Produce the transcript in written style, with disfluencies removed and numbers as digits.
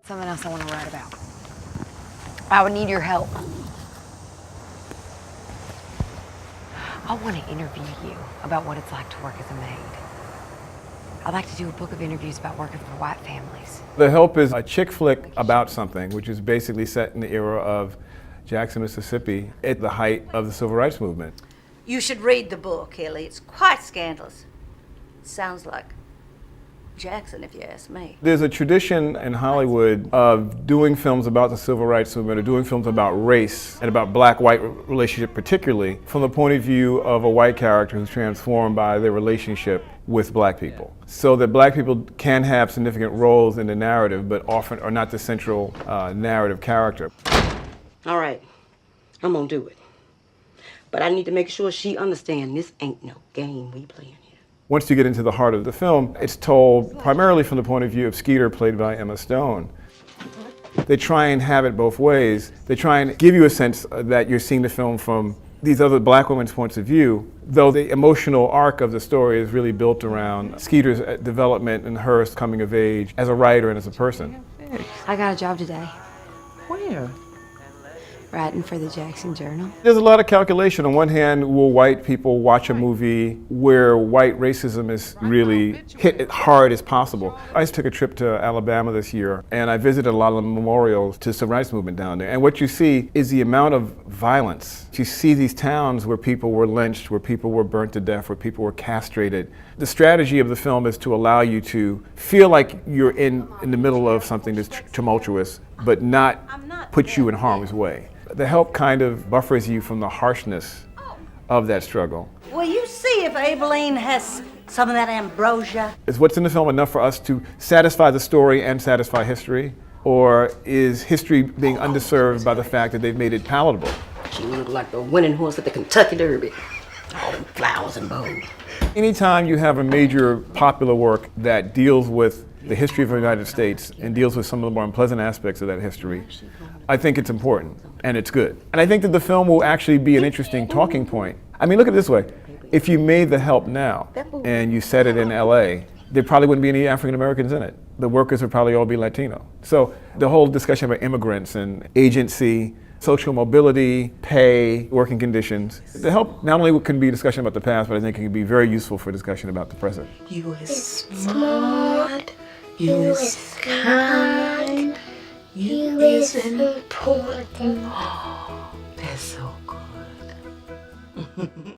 Something else I want to write about. I would need your help. I want to interview you about what it's like to work as a maid. I'd like to do a book of interviews about working for white families. The Help is a chick flick about something, which is basically set in the era of Jackson, Mississippi, at the height of the Civil Rights Movement. You should read the book, Kelly. It's quite scandalous. It sounds like Jackson, if you ask me. There's a tradition in Hollywood of doing films about the Civil Rights Movement, or doing films about race and about black-white relationship particularly, from the point of view of a white character who's transformed by their relationship with black people. So that black people can have significant roles in the narrative, but often are not the central narrative character. All right, I'm gonna do it. But I need to make sure she understands this ain't no game we playing here. Once you get into the heart of the film, it's told primarily from the point of view of Skeeter, played by Emma Stone. They try and have it both ways. They try and give you a sense that you're seeing the film from these other black women's points of view, though the emotional arc of the story is really built around Skeeter's development and her coming of age as a writer and as a person. I got a job today. Where? Writing for the Jackson Journal. There's a lot of calculation. On one hand, will white people watch a movie where white racism is really hit as hard as possible? I just took a trip to Alabama this year, and I visited a lot of the memorials to the Civil Rights Movement down there. And what you see is the amount of violence. You see these towns where people were lynched, where people were burnt to death, where people were castrated. The strategy of the film is to allow you to feel like you're in the middle of something that's tumultuous, but not put you in harm's way. The Help kind of buffers you from the harshness of that struggle. Will you see if Aibileen has some of that ambrosia? Is what's in the film enough for us to satisfy the story and satisfy history? Or is history being underserved by the fact that they've made it palatable? She looked like the winning horse at the Kentucky Derby. All them flowers and bows. Anytime you have a major popular work that deals with the history of the United States and deals with some of the more unpleasant aspects of that history, I think it's important and it's good. And I think that the film will actually be an interesting talking point. I mean, look at it this way. If you made The Help now and you set it in LA, there probably wouldn't be any African Americans in it. The workers would probably all be Latino. So the whole discussion about immigrants and agency, social mobility, pay, working conditions. The Help not only can be a discussion about the past, but I think it can be very useful for discussion about the present. You is smart, you is kind, you is important. That's so good.